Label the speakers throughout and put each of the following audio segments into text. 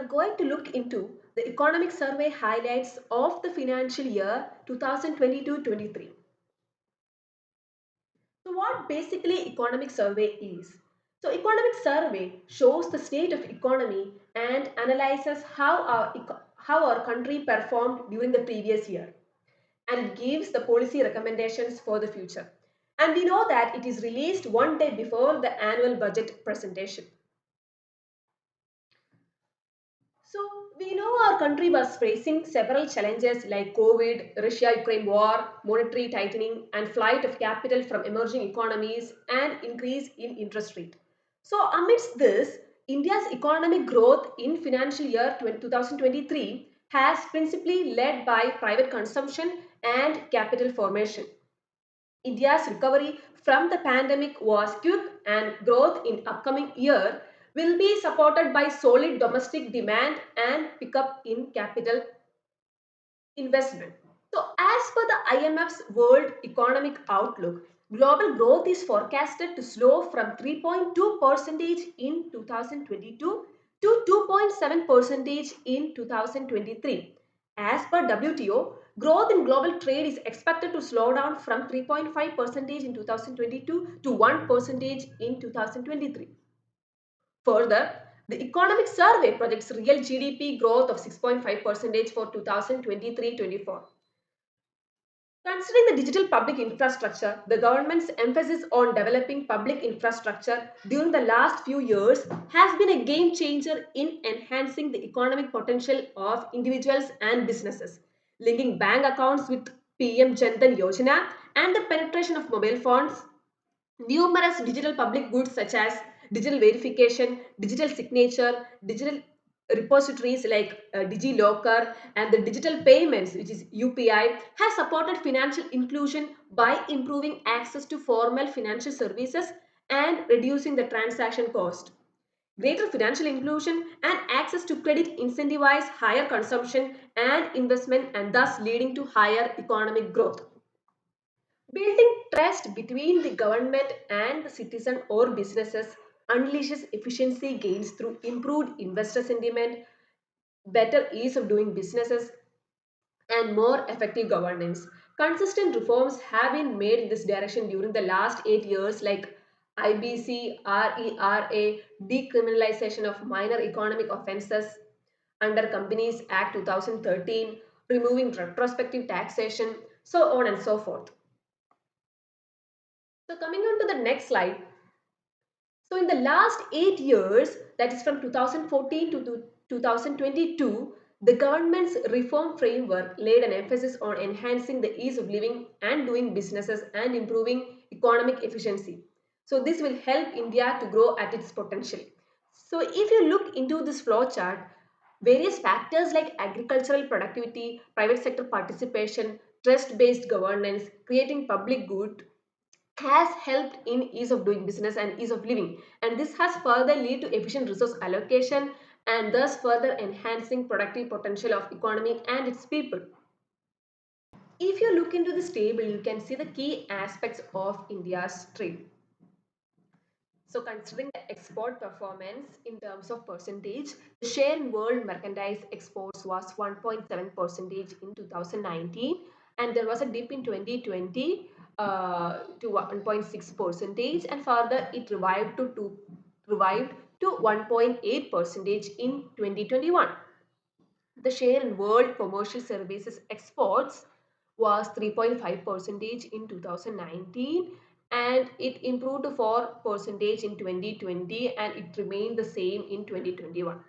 Speaker 1: going to look into the economic survey highlights of the financial year 2022-23. So what basically economic survey is? So economic survey shows the state of economy and analyzes how our country performed during the previous year, and it gives the policy recommendations for the future. And we know that it is released one day before the annual budget presentation. So we know our country was facing several challenges like COVID, Russia-Ukraine war, monetary tightening, and flight of capital from emerging economies and increase in interest rate. So amidst this, India's economic growth in financial year 2023 has principally led by private consumption and capital formation. India's recovery from the pandemic was quick, and growth in upcoming year will be supported by solid domestic demand and pickup in capital investment. So as per the IMF's World Economic Outlook, global growth is forecasted to slow from 3.2% in 2022 to 2.7% in 2023. As per WTO, growth in global trade is expected to slow down from 3.5% in 2022 to 1% in 2023. Further, the economic survey projects real GDP growth of 6.5% for 2023-24. Considering the digital public infrastructure, the government's emphasis on developing public infrastructure during the last few years has been a game changer in enhancing the economic potential of individuals and businesses. Linking bank accounts with PM Jan Dhan Yojana and the penetration of mobile phones, numerous digital public goods such as digital verification, digital signature, digital repositories like DigiLocker, and the digital payments, which is UPI, has supported financial inclusion by improving access to formal financial services and reducing the transaction cost. Greater financial inclusion and access to credit incentivize higher consumption and investment, and thus leading to higher economic growth. Building trust between the government and the citizen or businesses unleashes efficiency gains through improved investor sentiment, better ease of doing businesses, and more effective governance. Consistent reforms have been made in this direction during the last 8 years, like IBC-RERA, decriminalization of minor economic offences under Companies Act 2013, removing retrospective taxation, so on and so forth. So coming on to the next slide. So in the last 8 years, that is from 2014 to 2022, the government's reform framework laid an emphasis on enhancing the ease of living and doing businesses and improving economic efficiency. So this will help India to grow at its potential. So if you look into this flow chart, various factors like agricultural productivity, private sector participation, trust-based governance, creating public good has helped in ease of doing business and ease of living, and this has further lead to efficient resource allocation and thus further enhancing productive potential of economy and its people. If you look into this table, you can see the key aspects of India's trade. So considering the export performance in terms of percentage, the share in world merchandise exports was 1.7 percentage in 2019, and there was a dip in 2020 to 1.6 percentage, and further it revived to 1.8 percentage in 2021. The share in world commercial services exports was 3.5 percentage in 2019, and it improved to 4 percentage in 2020, and it remained the same in 2021.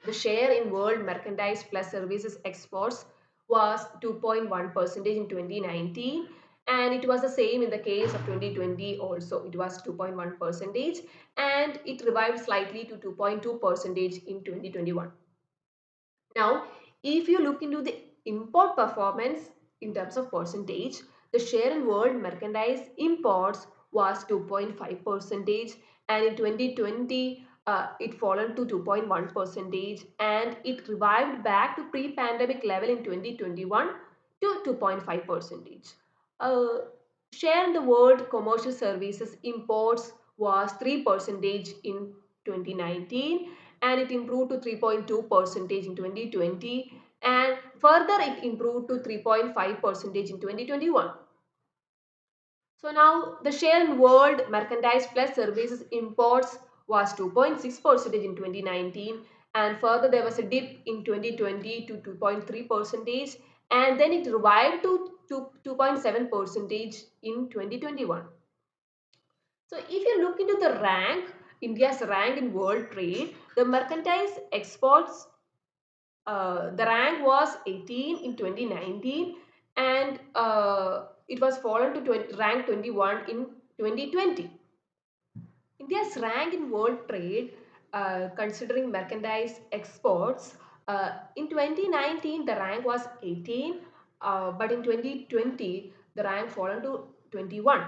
Speaker 1: The share in world merchandise plus services exports was 2.1 percentage in 2019, and it was the same in the case of 2020 also. It was 2.1 percentage, and it revived slightly to 2.2 percentage in 2021. Now, if you look into the import performance in terms of percentage, the share in world merchandise imports was 2.5 percentage, and in 2020 it fallen to 2.1 percentage, and it revived back to pre-pandemic level in 2021 to 2.5 percentage. Uh, Share in the world commercial services imports was 3 percentage in 2019, and it improved to 3.2 percentage in 2020, and further it improved to 3.5 percentage in 2021. So now the share in world merchandise plus services imports was 2.6 percentage in 2019, and further there was a dip in 2020 to 2.3 percentage, and then it revived to 2.7 percentage in 2021. So if you look into the rank, India's rank in world trade, the merchandise exports, the rank was 18 in 2019, and it was fallen to rank 21 in 2020. India's rank in world trade, considering merchandise exports, in 2019 the rank was 18, but in 2020 the rank fallen to 21.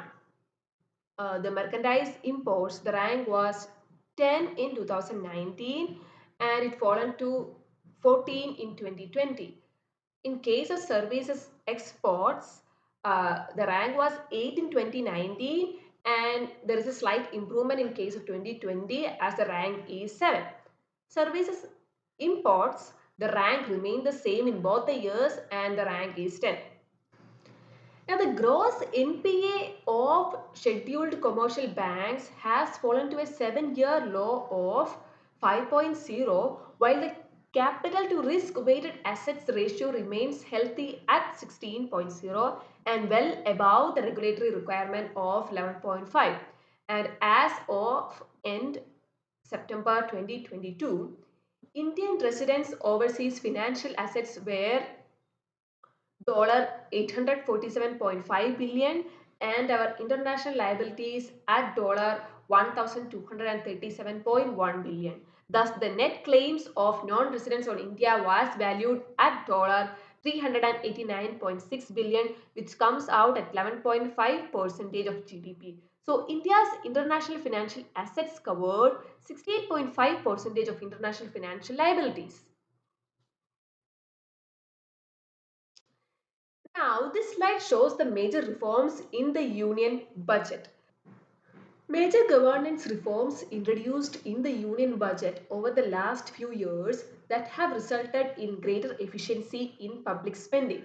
Speaker 1: The merchandise imports, the rank was 10 in 2019, and it fallen to 14 in 2020. In case of services exports, the rank was 8 in 2019, and there is a slight improvement in case of 2020 as the rank is 7. Services imports, the rank remained the same in both the years and the rank is 10. Now, the gross NPA of scheduled commercial banks has fallen to a 7-year low of 5.0, while the capital to risk weighted assets ratio remains healthy at 16.0 and well above the regulatory requirement of 11.5. And as of end September 2022, Indian residents' overseas financial assets were $847.5 billion, and our international liabilities at $1,237.1 billion. Thus, the net claims of non-residents on India was valued at $389.6 billion, which comes out at 11.5 percentage of GDP. So, India's international financial assets covered 68.5 percentage of international financial liabilities. Now, this slide shows the major reforms in the union budget. Major governance reforms introduced in the union budget over the last few years that have resulted in greater efficiency in public spending.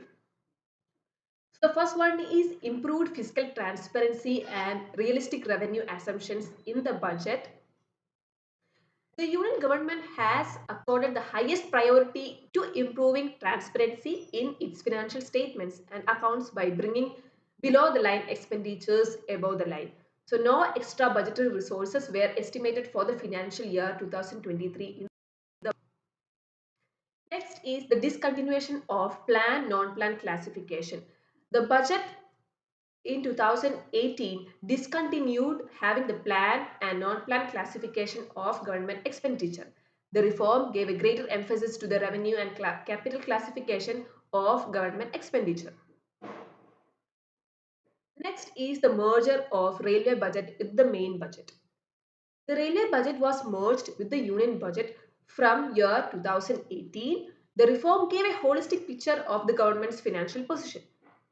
Speaker 1: So the first one is improved fiscal transparency and realistic revenue assumptions in the budget. The union government has accorded the highest priority to improving transparency in its financial statements and accounts by bringing below the line expenditures above the line. So no extra budgetary resources were estimated for the financial year 2023. Next is the discontinuation of plan non-plan classification. The budget in 2018 discontinued having the plan and non-plan classification of government expenditure. The reform gave a greater emphasis to the revenue and capital classification of government expenditure. Next is the merger of railway budget with the main budget. The railway budget was merged with the union budget from year 2018. The reform gave a holistic picture of the government's financial position.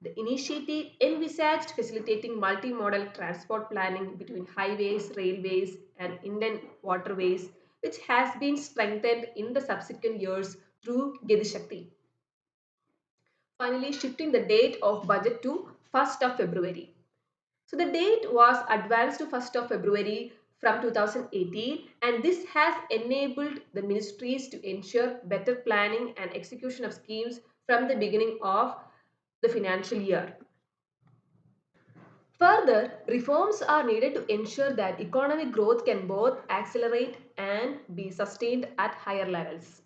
Speaker 1: The initiative envisaged facilitating multimodal transport planning between highways, railways, and inland waterways, which has been strengthened in the subsequent years through Gati Shakti. Finally, shifting the date of budget to 1st of February. So the date was advanced to 1st of February from 2018, and this has enabled the ministries to ensure better planning and execution of schemes from the beginning of the financial year. Further, reforms are needed to ensure that economic growth can both accelerate and be sustained at higher levels.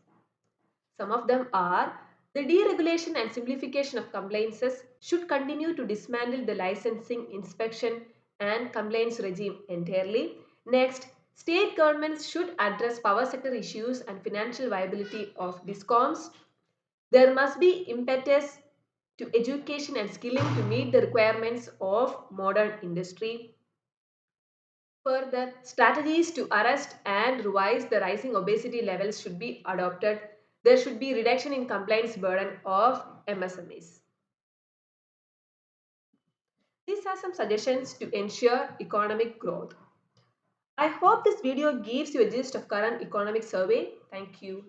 Speaker 1: Some of them are the deregulation and simplification of compliances should continue to dismantle the licensing, inspection, and compliance regime entirely. Next, state governments should address power sector issues and financial viability of discoms. There must be impetus to education and skilling to meet the requirements of modern industry. Further, strategies to arrest and revise the rising obesity levels should be adopted. There should be reduction in compliance burden of MSMEs. These are some suggestions to ensure economic growth. I hope this video gives you a gist of current economic survey. Thank you.